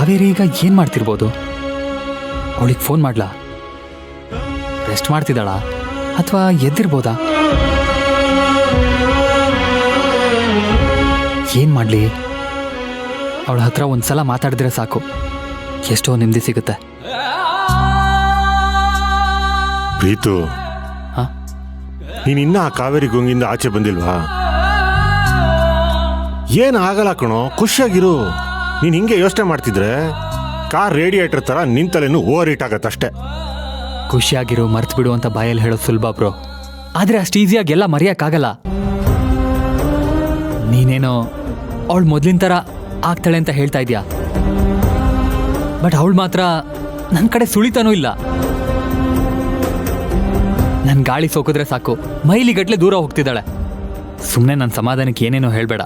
ಕಾವೇರಿ ಈಗ ಏನು ಮಾಡ್ತಿರ್ಬೋದು? ಅವಳಿಗೆ ಫೋನ್ ಮಾಡ್ಲಾ? ರೆಸ್ಟ್ ಮಾಡ್ತಿದ್ದಾಳಾ ಅಥವಾ ಎದ್ದಿರ್ಬೋದಾ? ಏನು ಮಾಡಲಿ? ಅವಳ ಹತ್ರ ಒಂದ್ಸಲ ಮಾತಾಡಿದ್ರೆ ಸಾಕು, ಎಷ್ಟೋ ನೆಮ್ಮದಿ ಸಿಗುತ್ತೆ. ಪ್ರೀತು, ಹಾಂ, ನೀನಿನ್ನ ಆ ಕಾವೇರಿ ಗುಂಗಿಂದ ಆಚೆ ಬಂದಿಲ್ವಾ? ಏನು ಆಗಲ್ಲ ಕಣೋ, ಖುಷಿಯಾಗಿರು. ನೀನು ಹಿಂಗೆ ಯೋಚನೆ ಮಾಡ್ತಿದ್ರೆ ಕಾರ್ ರೇಡಿಯೇಟರ್ ಥರ ನಿಂತಲೇನು ಓವರ್ ಹೀಟ್ ಆಗತ್ತಷ್ಟೇ. ಖುಷಿಯಾಗಿರು, ಮರ್ತು ಬಿಡು ಅಂತ ಬಾಯಲ್ಲಿ ಹೇಳೋದು ಸುಲಭ ಬ್ರೋ, ಆದರೆ ಅಷ್ಟು ಈಸಿಯಾಗಿ ಎಲ್ಲ ಮರೆಯೋಕ್ಕಾಗಲ್ಲ. ನೀನೇನೋ ಅವಳು ಮೊದಲಿನ ಥರ ಆಗ್ತಾಳೆ ಅಂತ ಹೇಳ್ತಾ ಇದೆಯಾ, ಬಟ್ ಅವಳು ಮಾತ್ರ ನನ್ನ ಕಡೆ ಸುಳಿತಾನೂ ಇಲ್ಲ. ನನ್ನ ಗಾಳಿ ಸೋಕಿದ್ರೆ ಸಾಕು ಮೈಲಿಗಟ್ಲೆ ದೂರ ಹೋಗ್ತಿದ್ದಾಳೆ. ಸುಮ್ಮನೆ ನನ್ನ ಸಮಾಧಾನಕ್ಕೆ ಏನೇನೋ ಹೇಳಬೇಡ.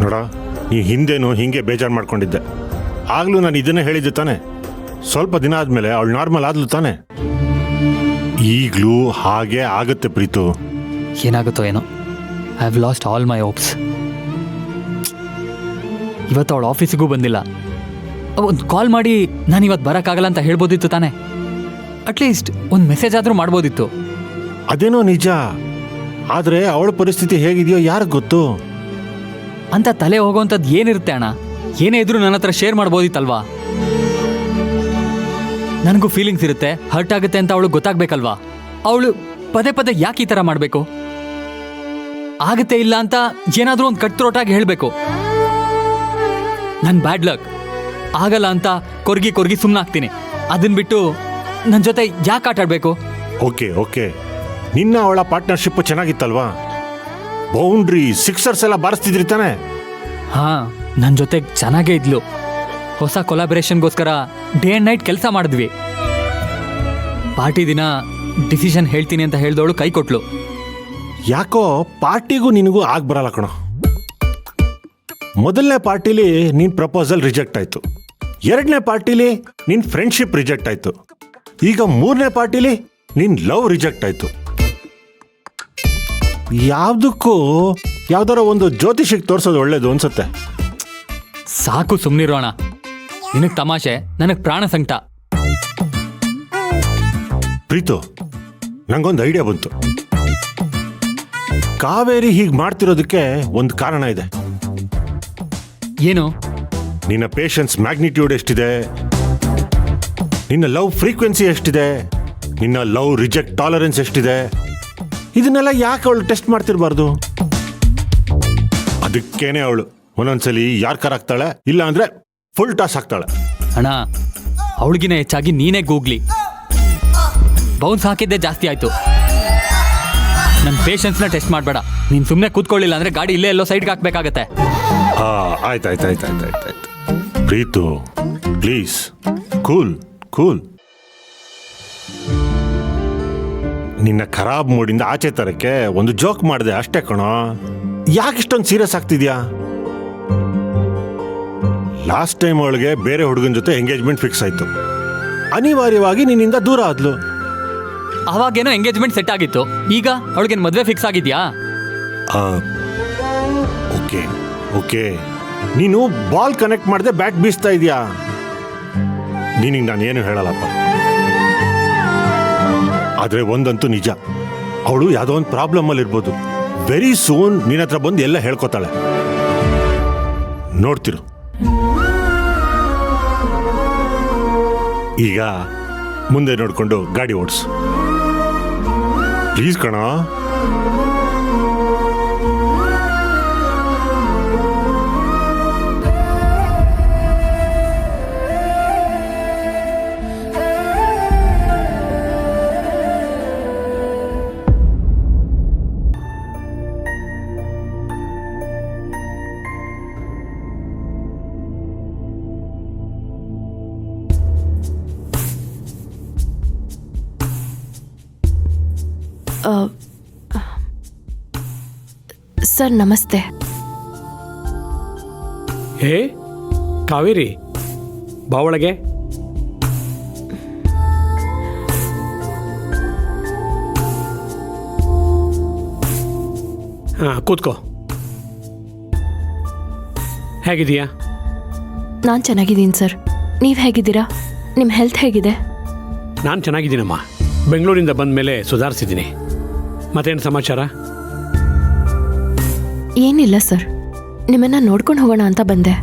ನೋಡ, ಈ ಹಿಂದೇನು ಹಿಂಗೆ ಬೇಜಾರು ಮಾಡ್ಕೊಂಡಿದ್ದೆ. ಆಗ್ಲೂ ನಾನು ಇದನ್ನೇ ಹೇಳಿದ್ದೆ ತಾನೆ, ಸ್ವಲ್ಪ ದಿನ ಆದಮೇಲೆ ಅವಳು ನಾರ್ಮಲ್ ಆದ್ಲು ತಾನೆ. ಈಗಲೂ ಹಾಗೆ ಆಗುತ್ತೆ ಪ್ರೀತು. ಏನಾಗುತ್ತೋ ಏನೋ, I have lost all my hopes. ಇವತ್ತು ಅವಳು ಆಫೀಸಿಗೂ ಬಂದಿಲ್ಲ. ಒಂದು ಕಾಲ್ ಮಾಡಿ ನಾನು ಇವತ್ತು ಬರೋಕ್ಕಾಗಲ್ಲ ಅಂತ ಹೇಳ್ಬೋದಿತ್ತು ತಾನೆ. ಅಟ್ಲೀಸ್ಟ್ ಒಂದು ಮೆಸೇಜ್ ಆದರೂ ಮಾಡ್ಬೋದಿತ್ತು. ಅದೇನೋ ನಿಜ, ಆದರೆ ಅವಳ ಪರಿಸ್ಥಿತಿ ಹೇಗಿದೆಯೋ ಯಾರಿಗೆ ಗೊತ್ತು ಅಂತ ತಲೆ ಹೋಗೋವಂಥದ್ದು ಏನಿರುತ್ತೆ ಅಣ್ಣ? ಏನೇ ಇದ್ರೂ ನನ್ನ ಹತ್ರ ಶೇರ್ ಮಾಡ್ಬೋದಿತ್ತಲ್ವಾ? ನನಗೂ ಫೀಲಿಂಗ್ಸ್ ಇರುತ್ತೆ, ಹರ್ಟ್ ಆಗುತ್ತೆ ಅಂತ ಅವಳು ಗೊತ್ತಾಗ್ಬೇಕಲ್ವಾ? ಅವಳು ಪದೇ ಪದೇ ಯಾಕೆ ಈ ಥರ ಮಾಡಬೇಕು? ಆಗುತ್ತೆ ಇಲ್ಲ ಅಂತ ಏನಾದರೂ ಒಂದು ಕಟ್ರೋಟಾಗಿ ಹೇಳಬೇಕು. ನನ್ನ ಬ್ಯಾಡ್ ಲಕ್, ಆಗಲ್ಲ ಅಂತ ಕೊರ್ಗಿ ಸುಮ್ಮನಾಗ್ತೀನಿ. ಅದನ್ನ ಬಿಟ್ಟು ನನ್ನ ಜೊತೆ ಯಾಕೆ ಆಟ ಆಡಬೇಕು? ಓಕೆ ಓಕೆ, ನಿನ್ನ ಅವಳ ಪಾರ್ಟ್ನರ್ಶಿಪ್ ಚೆನ್ನಾಗಿತ್ತಲ್ವಾ? ಬೌಂಡ್ರಿ ಸಿಕ್ಸರ್ಸ್ ಎಲ್ಲ ಬಾರಿಸ್ತಿದ್ರಿ ತಾನೆ? ಹಾಂ, ನನ್ನ ಜೊತೆ ಚೆನ್ನಾಗೇ ಇದ್ಲು. ಹೊಸ ಕೊಲಾಬರೇಷನ್ಗೋಸ್ಕರ ಡೇ ಆ್ಯಂಡ್ ನೈಟ್ ಕೆಲಸ ಮಾಡಿದ್ವಿ. ಪಾರ್ಟಿ ದಿನ ಡಿಸಿಷನ್ ಹೇಳ್ತೀನಿ ಅಂತ ಹೇಳಿದವಳು ಕೈ ಕೊಟ್ಲು. ಯಾಕೋ ಪಾರ್ಟಿಗೂ ನಿನಗೂ ಆಗ ಬರಲ್ಲ ಕಣೋ. ಮೊದಲನೇ ಪಾರ್ಟಿಲಿ ನಿನ್ನ ಪ್ರಪೋಸಲ್ ರಿಜೆಕ್ಟ್ ಆಯಿತು, ಎರಡನೇ ಪಾರ್ಟಿಲಿ ನಿನ್ನ ಫ್ರೆಂಡ್ಶಿಪ್ ರಿಜೆಕ್ಟ್ ಆಯಿತು, ಈಗ ಮೂರನೇ ಪಾರ್ಟಿಲಿ ನಿನ್ನ ಲವ್ ರಿಜೆಕ್ಟ್ ಆಯಿತು. ಯಾವುದಕ್ಕೂ ಯಾವ್ದಾರ ಒಂದು ಜ್ಯೋತಿಷಿಗೆ ತೋರಿಸೋದು ಒಳ್ಳೇದು ಅನ್ಸುತ್ತೆ. ಸಾಕು ಸುಮ್ಮನಿರೋಣ. ನಿನಗೆ ತಮಾಷೆ, ನನಗೆ ಪ್ರಾಣ ಸಂಕಟ. ಪ್ರೀತು, ನಂಗೊಂದು ಐಡಿಯಾ ಬಂತು. ಕಾವೇರಿ ಹೀಗೆ ಮಾಡ್ತಿರೋದಕ್ಕೆ ಒಂದು ಕಾರಣ ಇದೆ. ಏನು? ನಿನ್ನ ಪೇಷನ್ಸ್ ಮ್ಯಾಗ್ನಿಟ್ಯೂಡ್ ಎಷ್ಟಿದೆ, ನಿನ್ನ ಲವ್ ಫ್ರೀಕ್ವೆನ್ಸಿ ಎಷ್ಟಿದೆ, ನಿನ್ನ ಲವ್ ರಿಜೆಕ್ಟ್ ಟಾಲರೆನ್ಸ್ ಎಷ್ಟಿದೆ, ಇದನ್ನೆಲ್ಲ ಯಾಕೆ ಅವಳು ಟೆಸ್ಟ್ ಮಾಡ್ತಿರ್ಬಾರ್ದು? ಅದಕ್ಕೇನೆ ಅವಳು ಒಂದೊಂದ್ಸಲಿ ಯಾರ್ ಕಾರ್ ಹಾಕ್ತಾಳೆ, ಇಲ್ಲ ಅಂದ್ರೆ ಫುಲ್ ಟಾಸ್ ಹಾಕ್ತಾಳೆ. ಅಣ್ಣ, ಅವಳಿಗಿನ ಹೆಚ್ಚಾಗಿ ನೀನೇ ಗೂಗ್ಲಿ. ಬೌನ್ಸ್ ಹಾಕಿದ್ದೆ ಜಾಸ್ತಿ ಆಯ್ತು. ನನ್ನ ಪೇಷನ್ಸ್ನ ಟೆಸ್ಟ್ ಮಾಡಬೇಡ. ನೀನು ಸುಮ್ಮನೆ ಕೂತ್ಕೊಳ್ಳಿಲ್ಲ ಅಂದ್ರೆ ಗಾಡಿ ಇಲ್ಲೇ ಎಲ್ಲೋ ಸೈಡ್ಗೆ ಹಾಕ್ಬೇಕಾಗತ್ತೆ. ಆಯ್ತಾಯ್ತಾಯ್ತಾಯ್ತಾಯ್ತಾಯ್ತು. Preetu, please, cool cool. ನಿನ್ನ ಖರಾಬ್ ಮೂಡಿಂದ ಆಚೆ ತರಕ್ಕೆ ಒಂದು ಜೋಕ್ ಮಾಡಿದೆ ಅಷ್ಟೇ ಕಣೋ. ಯಾಕೆ ಇಷ್ಟೊಂದು ಸೀರಿಯಸ್ ಆಗ್ತಿದ್ಯಾ? ಲಾಸ್ಟ್ ಟೈಮ್ ಅವಳಿಗೆ ಬೇರೆ ಹುಡುಗನ ಜೊತೆ ಎಂಗೇಜ್ಮೆಂಟ್ ಫಿಕ್ಸ್ ಆಯ್ತು, ಅನಿವಾರ್ಯವಾಗಿ ನಿನ್ನಿಂದ ದೂರ ಆದ್ಲು. ಅವಾಗೇನೋ ಎಂಗೇಜ್ಮೆಂಟ್ ಸೆಟ್ ಆಗಿತ್ತು, ಈಗ ಅವಳಿಗೇನು ಮದುವೆ ಫಿಕ್ಸ್ ಆಗಿದ್ಯಾ? ಓಕೆ ಓಕೆ, ನೀನು ಬಾಲ್ ಕನೆಕ್ಟ್ ಮಾಡದೆ ಬ್ಯಾಟ್ ಬೀಸ್ತಾ ಇದೀಯಾ. ನಿನಗೆ ನಾನು ಏನು ಹೇಳಲ್ಲಪ್ಪ, ಆದ್ರೆ ಒಂದಂತೂ ನಿಜ, ಅವಳು ಯಾವುದೋ ಒಂದು ಪ್ರಾಬ್ಲಮ್ ಅಲ್ಲಿ ಇರ್ಬೋದು. ವೆರಿ ಸೂನ್ ನಿನ್ನ ಹತ್ರ ಬಂದು ಎಲ್ಲ ಹೇಳ್ಕೊತಾಳೆ. ನೋಡ್ತಿರು. ಈಗ ಮುಂದೆ ನೋಡ್ಕೊಂಡು ಗಾಡಿ ಓಡಿಸು ಪ್ಲೀಸ್ ಕಣ. ಸರ್ ನಮಸ್ತೆ. ಹೇ ಕಾವೇರಿ, ಬಾ ಒಳಗೆ. ಹಾಂ, ಕೂತ್ಕೋ. ಹೇಗಿದೀಯಾ? ನಾನು ಚೆನ್ನಾಗಿದ್ದೀನಿ ಸರ್. ನೀವು ಹೇಗಿದ್ದೀರಾ? ನಿಮ್ಮ ಹೆಲ್ತ್ ಹೇಗಿದೆ? ನಾನು ಚೆನ್ನಾಗಿದ್ದೀನಮ್ಮ. ಬೆಂಗಳೂರಿಂದ ಬಂದ ಮೇಲೆ ಸುಧಾರಿಸಿದ್ದೀನಿ. ಮತ್ತೇನು ಸಮಾಚಾರ? ಏನಿಲ್ಲ ಸರ್, ನಿಮ್ಮನ್ನ ನೋಡ್ಕೊಂಡು ಹೋಗೋಣ ಅಂತ ಬಂದೆ.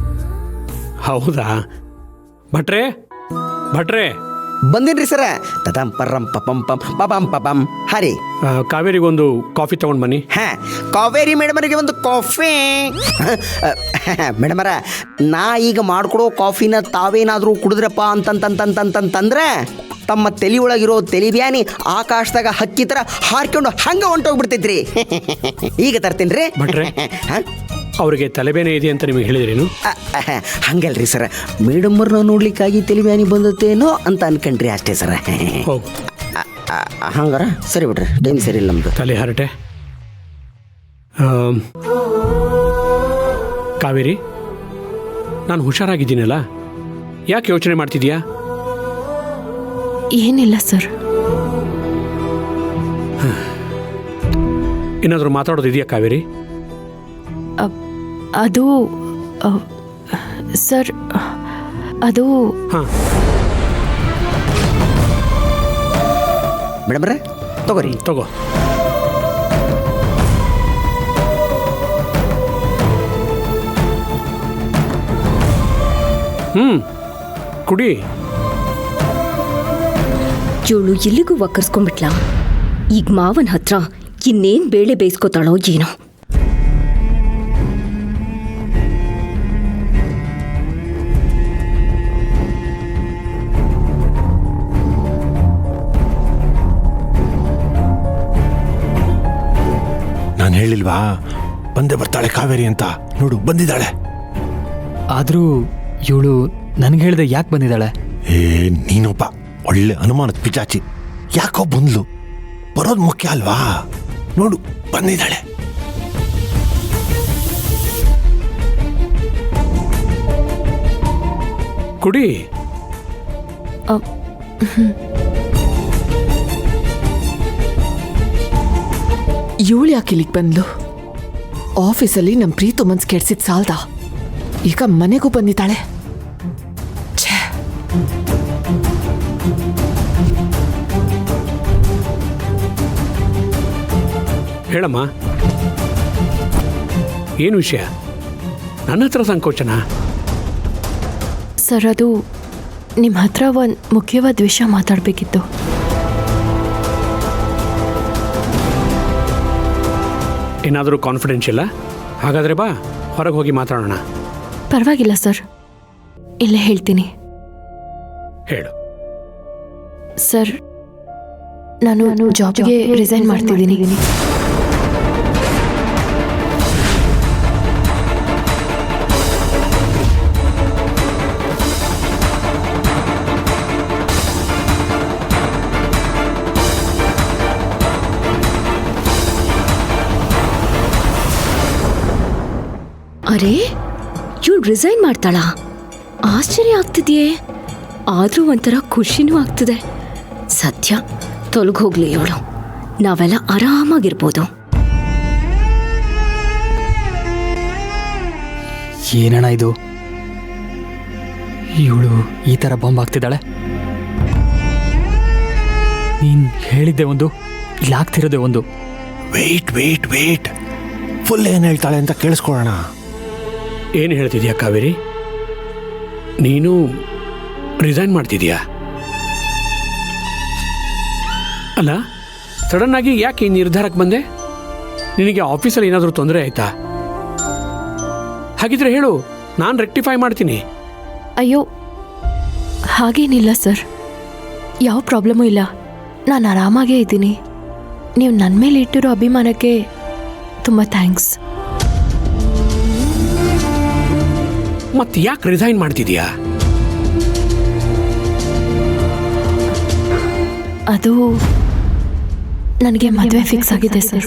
ಹೌದಾ? ಭಟ್ರೆ ಭಟ್ರೆ, ಬಂದಿನ್ರಿ ಸರ. ತದಂ ಪರಂ ಪಪಂ ಪಂ ಪಪಂ ಪಪಂ. ಹರಿ ಕಾವೇರಿಗೊಂದು ಕಾಫಿ ತಗೊಂಡು ಬನ್ನಿ. ಹಾ, ಕಾವೇರಿ ಮೇಡಮರಿಗೆ ಒಂದು ಕಾಫಿ. ಮೇಡಮರ, ನಾ ಈಗ ಮಾಡ್ಕೊಡೋ ಕಾಫಿನ ತಾವೇನಾದರೂ ಕುಡಿದ್ರಪ್ಪ ಅಂತಂತಂತಂತಂತಂದ್ರೆ ತಮ್ಮ ತಲೆ ಒಳಗಿರೋ ತಲಿಬ್ಯಾನಿ ಆಕಾಶದಾಗ ಹಕ್ಕಿ ಥರ ಹಾರ್ಕೊಂಡು ಹಂಗೆ ಹೊಂಟೋಗ್ಬಿಡ್ತೈತ್ರಿ. ಈಗ ತರ್ತೀನಿ ರೀ. ಭಟ್ರೆ, ಹಾಂ, ಅವರಿಗೆ ತಲೆಬೇನೆ ಇದೆ ಅಂತ ನಿಮಗೆ ಹೇಳಿದ್ರೇನು? ಹಂಗಲ್ರಿ ಸರ, ಮೇಡಮ್ಮರ್ನ ನೋಡ್ಲಿಕ್ಕಾಗಿ ತಲಿಬ್ಯಾನಿ ಬಂದತ್ತೇನೋ ಅಂತ ಅನ್ಕಂಡ್ರಿ ಅಷ್ಟೇ ಸರ. ಹೋಗು. ಹಂಗಾರ ಸರಿ ಬಿಡ್ರಿ, ಟೈಮ್ ಸರಿ ಇಲ್ಲ ನಮ್ದು. ತಲೆ ಹರಟೆ. ಕಾವೇರಿ, ನಾನು ಹುಷಾರಾಗಿದ್ದೀನಲ್ಲ, ಯಾಕೆ ಯೋಚನೆ ಮಾಡ್ತಿದ್ಯಾ? ಏನಿಲ್ಲ ಸರ್. ಏನಾದರೂ ಮಾತಾಡೋದಿದೆಯಾ ಕಾವೇರಿ? ಅದು ಸರ್, ಅದು ಹಾಂ, ಮೇಡಮ್ರೆ ತಗೋರಿ. ತಗೋ. ಕುಡಿ. ಇವಳು ಎಲ್ಲಿಗೂ ಒಕ್ಕರ್ಸ್ಕೊಂಡ್ಬಿಟ್ಲಾ? ಈಗ ಮಾವನ ಹತ್ರ ಇನ್ನೇನ್ ಬೇಳೆ ಬೇಯಿಸ್ಕೋತಾಳೋ ಏನೋ. ನಾನು ಹೇಳಿಲ್ವಾ ಬಂದೇ ಬರ್ತಾಳೆ ಕಾವೇರಿ ಅಂತ? ನೋಡು ಬಂದಿದ್ದಾಳೆ. ಆದರೂ ಇವಳು ನನಗೆ ಹೇಳಿದೆ ಯಾಕೆ ಬಂದಿದ್ದಾಳೆ? ನೀನೊಬ್ಬ ಒಳ್ಳೆ ಅನುಮಾನದ ಪಿಚಾಚಿ. ಯಾಕೋ ಬಂದ್ಲು, ಬರೋದು ಮುಖ್ಯ ಅಲ್ವಾ? ನೋಡು ಬಂದಿದ್ದಾಳೆ. ಕುಡಿ. ಇವಳು ಯಾಕೆ ಇಲ್ಲಿಗೆ ಬಂದ್ಲು? ಆಫೀಸಲ್ಲಿ ನಮ್ಮ ಪ್ರೀತು ಮನ್ಸ್ ಕೆಡ್ಸಿದ್ ಸಾಲ್ದ, ಈಗ ಮನೆಗೂ ಬಂದಿದ್ದಾಳೆ. ಛೇ, ಹೇಳಮ್ಮ, ಏನು ವಿಷಯ? ನನ್ನ ಹತ್ರ ಸಂಕೋಚನ? ಸರ್, ಅದು ನಿಮ್ಮ ಹತ್ರ ಒಂದು ಮುಖ್ಯವಾದ ವಿಷಯ ಮಾತಾಡಬೇಕಿತ್ತು. ಏನಾದರೂ ಕಾನ್ಫಿಡೆನ್ಷಿಯಲ್ಲ? ಹಾಗಾದರೆ ಬಾ, ಹೊರಗೆ ಹೋಗಿ ಮಾತಾಡೋಣ. ಪರವಾಗಿಲ್ಲ ಸರ್, ಇಲ್ಲೇ ಹೇಳ್ತೀನಿ. ಹೇಳು. ಸರ್, ನಾನು ಜಾಬ್ಗೆ ರಿಸೈನ್ ಮಾಡ್ತಿದ್ದೀನಿ. ಅರೆ, ಇವಳು ರಿಸೈನ್ ಮಾಡ್ತಾಳಾ? ಆಶ್ಚರ್ಯ ಆಗ್ತಿದೆಯೇ, ಆದರೂ ಒಂಥರ ಖುಷಿನೂ ಆಗ್ತಿದೆ. ಸದ್ಯ ತೊಲಗೋಗ್ಲಿ ಇವಳು, ನಾವೆಲ್ಲ ಆರಾಮಾಗಿರ್ಬೋದು. ಏನಣ್ಣ ಇದು? ಇವಳು ಈ ಥರ ಬಾಂಬ್ ಆಗ್ತಿದ್ದಾಳೆ. ನೀನು ಹೇಳಿದ್ದೆ ಒಂದು, ಇಲ್ಲಿ ಆಗ್ತಿರೋದೆ ಒಂದು. ವೇಟ್ ವೇಟ್ ವೇಟ್, ಫುಲ್ ಏನು ಹೇಳ್ತಾಳೆ ಅಂತ ಕೇಳಿಸ್ಕೊಳ್ಳೋಣ. ಏನು ಹೇಳ್ತಿದ್ಯಾ ಕಾವೇರಿ? ನೀನು ರಿಸೈನ್ ಮಾಡ್ತಿದ್ಯಾ? ಅಲ್ಲ, ಸಡನ್ನಾಗಿ ಯಾಕೆ ಈ ನಿರ್ಧಾರಕ್ಕೆ ಬಂದೆ? ನಿನಗೆ ಆಫೀಸಲ್ಲಿ ಏನಾದರೂ ತೊಂದರೆ ಆಯ್ತಾ? ಹಾಗಿದ್ರೆ ಹೇಳು, ನಾನು ರೆಕ್ಟಿಫೈ ಮಾಡ್ತೀನಿ. ಅಯ್ಯೋ, ಹಾಗೇನಿಲ್ಲ ಸರ್, ಯಾವ ಪ್ರಾಬ್ಲಮೂ ಇಲ್ಲ. ನಾನು ಆರಾಮಾಗೇ ಇದ್ದೀನಿ. ನೀವು ನನ್ನ ಮೇಲೆ ಇಟ್ಟಿರೋ ಅಭಿಮಾನಕ್ಕೆ ತುಂಬ ಥ್ಯಾಂಕ್ಸ್. ಮತ್ತೆ ಯಾಕೆ ರಿಸೈನ್ ಮಾಡ್ತಿದ್ಯಾ? ಅದು ನನಗೆ ಮದುವೆ ಫಿಕ್ಸ್ ಆಗಿದೆ ಸರ್.